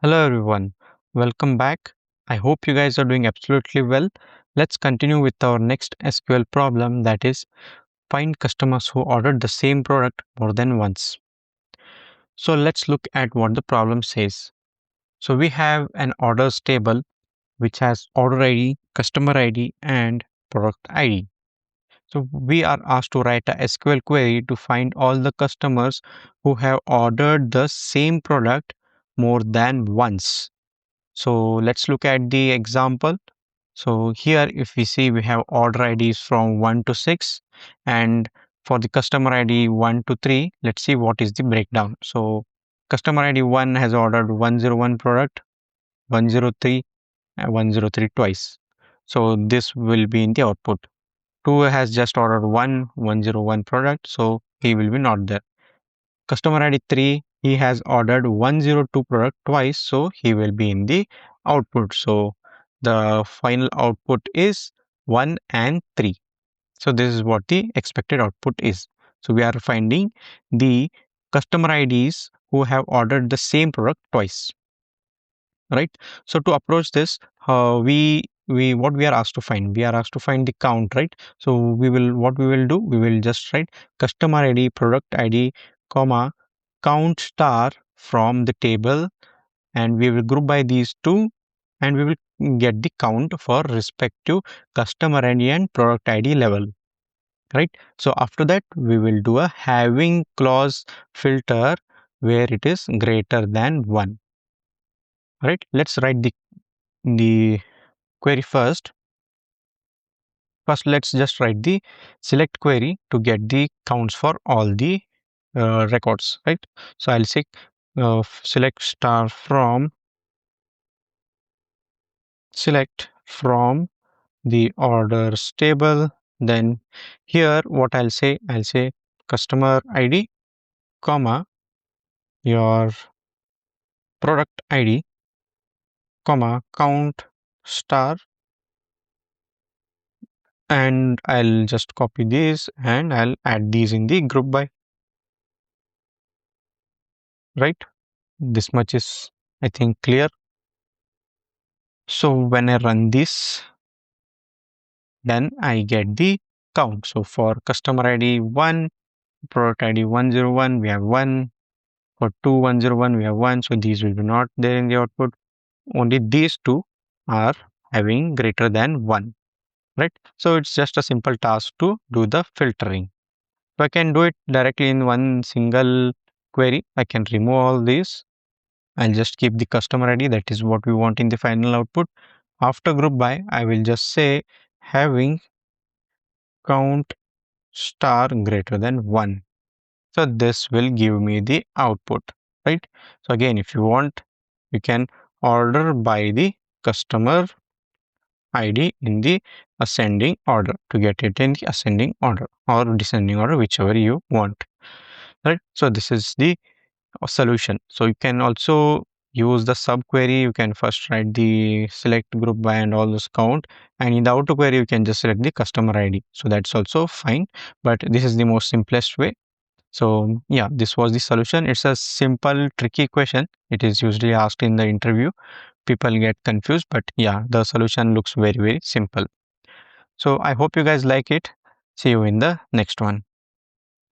Hello everyone, welcome back. I hope you guys are doing absolutely well. Let's continue with our next SQL problem, that is find customers who ordered the same product more than once. So let's look at what the problem says. So we have an orders table which has order ID, customer ID and product ID. So we are asked to write a SQL query to find all the customers who have ordered the same product more than once. So let's look at the example. So here if we see, we have order IDs from 1 to 6, and for the customer ID 1 to 3, let's see what is the breakdown. So customer ID 1 has ordered 101 product, 103 and 103 twice. So this will be in the output. 2 has just ordered 101 product, so he will be not there. Customer ID 3, he has ordered 102 product twice, so he will be in the output. So the final output is 1 and 3. So this is what the expected output is. So we are finding the customer IDs who have ordered the same product twice, right? So to approach this, we what we are asked to find, we are asked to find the count, right? So what we will do, we will just write customer ID, product ID, comma, count star from the table, and we will group by these two, and we will get the count for respective customer ID and product ID level, right? So after that, we will do a having clause filter where it is greater than 1, right? Let's write the query first. First, let's just write the select query to get the counts for all the records, right? So I'll say select star from the orders table. Then here what I'll say customer ID, comma, your product ID, comma, count star, and I'll just copy these and I'll add these in the group by, right? This much is, I think, clear. So when I run this, then I get the count. So for customer ID 1, product ID 101, we have 1. For 2, 101, we have 1. So these will be not there in the output. Only these two are having greater than 1, right? So it's just a simple task to do the filtering. If I can do it directly in one single query, I can remove all these. I'll just keep the customer ID, that is what we want in the final output. After group by, I will just say having count star greater than 1. So this will give me the output, right? So again, if you want, you can order by the customer ID in the ascending order to get it in the ascending order or descending order, whichever you want, right? So this is the solution. So you can also use the subquery. You can first write the select group by and all this count, and in the outer query you can just select the customer ID. So that's also fine, but this is the most simplest way. So yeah, this was the solution. It's a simple tricky question. It is usually asked in the interview. People get confused, but yeah, the solution looks very simple. So I hope you guys like it. See you in the next one.